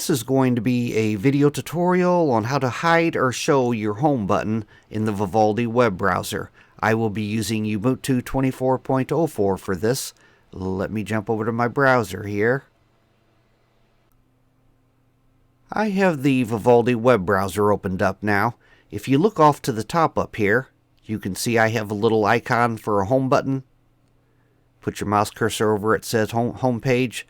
This is going to be a video tutorial on how to hide or show your home button in the Vivaldi web browser. I will be using Ubuntu 24.04 for this. Let me jump over to my browser here. I have the Vivaldi web browser opened up now. If you look off to the top up here, you can see I have a little icon for a home button. Put your mouse cursor over it, it says home page.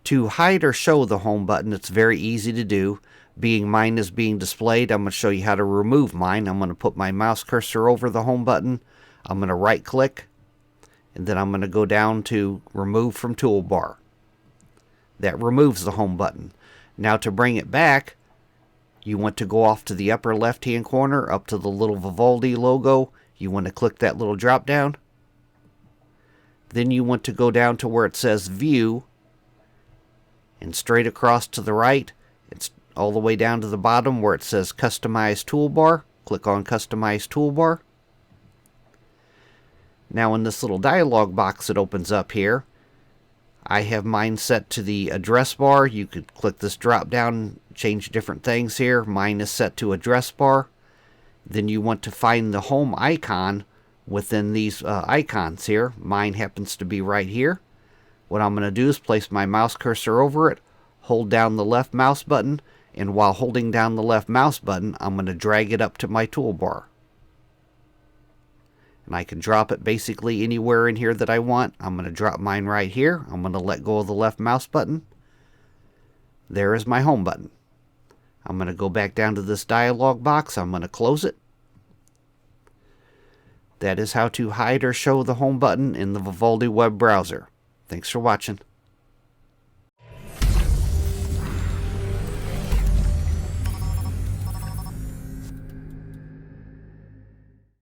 To hide or show the home button, it's very easy to do. Being mine is being displayed, I'm going to show you how to remove mine. I'm going to put my mouse cursor over the home button. I'm going to right click, and then I'm going to go down to remove from toolbar. That removes the home button. Now to bring it back, you want to go off to the upper left hand corner up to the little Vivaldi logo. You want to click that little drop down. Then you want to go down to where it says view, and straight across to the right, it's all the way down to the bottom where it says Customize Toolbar. Click on Customize Toolbar. Now in this little dialog box that opens up here, I have mine set to the address bar. You could click this drop down, change different things here. Mine is set to address bar. Then you want to find the home icon within these icons here. Mine happens to be right here. What I'm going to do is place my mouse cursor over it, hold down the left mouse button, and while holding down the left mouse button, I'm going to drag it up to my toolbar. And I can drop it basically anywhere in here that I want. I'm going to drop mine right here. I'm going to let go of the left mouse button. There is my home button. I'm going to go back down to this dialog box. I'm going to close it. That is how to hide or show the home button in the Vivaldi web browser. Thanks for watching.